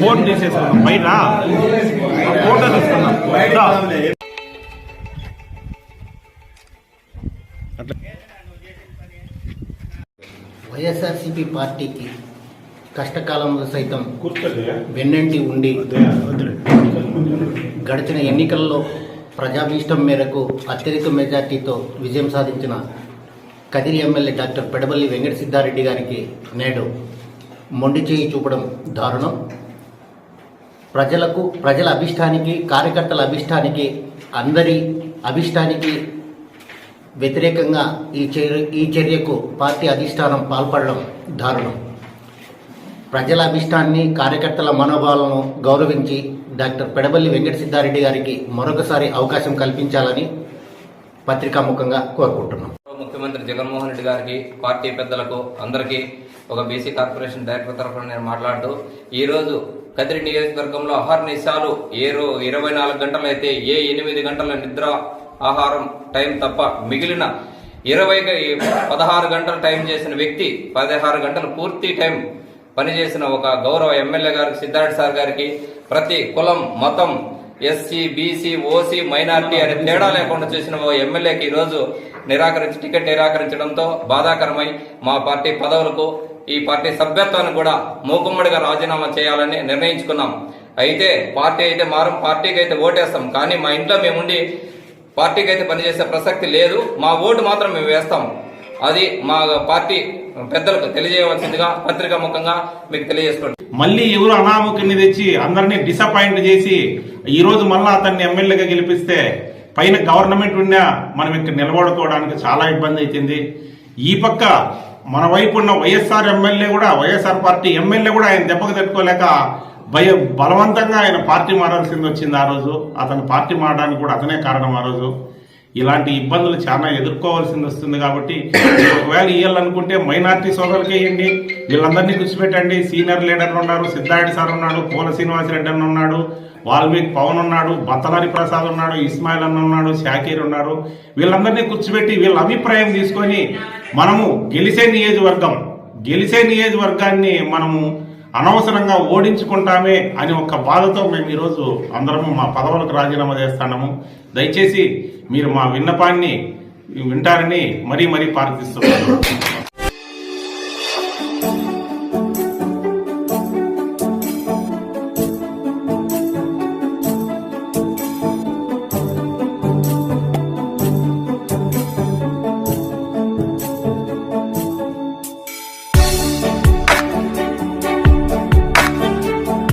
Phone తీసేసుకున్నాం బయట photo తీసుకున్నాం. వైఎస్ఆర్సీపీ పార్టీకి కష్టకాలంలో సైతం వెన్నంటి ఉండి గడిచిన ఎన్నికల్లో ప్రజాభీష్టం మేరకు అత్యధిక మెజార్టీతో విజయం సాధించిన కదిరి ఎమ్మెల్యే డాక్టర్ పెడబల్లి వెంకట సిద్ధారెడ్డి గారికి నేడు మొండి చేయి చూపడం దారుణం. ప్రజల అభిష్టానికి, కార్యకర్తల అభిష్టానికి, అందరి అభిష్టానికి వ్యతిరేకంగా ఈ చర్యకు పార్టీ అధిష్టానం పాల్పడడం దారుణం. ప్రజల అభిష్టాన్ని, కార్యకర్తల మనోభావాలను గౌరవించి డాక్టర్ పెడబల్లి వెంకట సిద్ధారెడ్డి గారికి మరొకసారి అవకాశం కల్పించాలని పత్రికాముఖంగా కోరుకుంటున్నాం. ముఖ్యమంత్రి జగన్మోహన్ రెడ్డి గారికి, పార్టీ పెద్దలకు అందరికీ ఒక బీసీ కార్పొరేషన్ డైరెక్టర్ తరఫున నేను మాట్లాడుతూ ఈరోజు కదిరి నియోజకవర్గంలో అహర్నిశాలు 24 గంటలైతే 8 గంటల నిద్ర ఆహారం టైం తప్ప మిగిలిన 16 గంటల టైం చేసిన వ్యక్తి 16 గంటలు పూర్తి టైం పనిచేసిన ఒక గౌరవ ఎమ్మెల్యే గారికి, సిద్ధారెడ్డి సార్ గారికి ప్రతి కులం, మతం, ఎస్సీ, బీసీ, ఓసీ, మైనారిటీ అనే తేడా లేకుండా చేసిన ఓ ఎమ్మెల్యేకి ఈరోజు టికెట్ నిరాకరించడంతో బాధాకరమై మా పార్టీ పదవులకు, ఈ పార్టీ సభ్యత్వాన్ని కూడా మూకుమ్మడిగా రాజీనామా చేయాలని నిర్ణయించుకున్నాం. అయితే పార్టీ అయితే మారం, పార్టీకి అయితే ఓటేస్తాం, కానీ మా ఇంట్లో మేముండి పార్టీకి అయితే పనిచేసే ప్రసక్తి లేదు. మా ఓటు మాత్రం మేము వేస్తాం. అది మా పార్టీ పెద్దలకు తెలియజేయవలసిందిగా పత్రికా ముఖంగా మీకు తెలియజేసుకోండి. మళ్ళీ ఎవరు అనామకుని తెచ్చి అందరినీ డిసప్పాయింట్ చేసి ఈ రోజు మళ్ళా అతన్ని ఎమ్మెల్యేగా గెలిపిస్తే పైన గవర్నమెంట్ ఉన్నా మనం ఇక్కడ నిలబడుకోవడానికి చాలా ఇబ్బంది అవుతుంది. ఈ పక్క మన వైపు ఉన్న వైఎస్ఆర్ పార్టీ ఎమ్మెల్యే కూడా ఆయన దెబ్బకు తట్టుకోలేక బలవంతంగా ఆయన పార్టీ మారాల్సింది వచ్చింది. ఆ రోజు అతను పార్టీ మారడానికి కూడా అతనే కారణం. ఆ రోజు ఇలాంటి ఇబ్బందులు చాలా ఎదుర్కోవాల్సింది వస్తుంది. కాబట్టి ఒకవేళ ఇవ్వాలనుకుంటే మైనార్టీ సోదరులకే ఇవ్వండి, వీళ్ళందరినీ కూర్చోబెట్టండి. సీనియర్ లీడర్లు ఉన్నారు, సిద్ధారెడ్డి సార్ ఉన్నాడు, పూల శ్రీనివాసరెడ్డి అన్న ఉన్నాడు, వాల్మీకి పవన్ ఉన్నాడు, బత్తలారి ప్రసాద్ ఉన్నాడు, ఇస్మాయిల్ అన్న ఉన్నాడు, షాకీర్ ఉన్నారు. వీళ్ళందరినీ కూర్చోబెట్టి వీళ్ళ అభిప్రాయం తీసుకొని మనము గెలిచే నియోజకవర్గాన్ని మనము అనవసరంగా ఓడించుకుంటామే అని ఒక బాధతో మేము ఈరోజు అందరము మా పదవులకు రాజీనామా చేస్తున్నాము. దయచేసి మీరు మా విన్నపాన్ని వింటారని మరీ ప్రార్థిస్తున్నాము.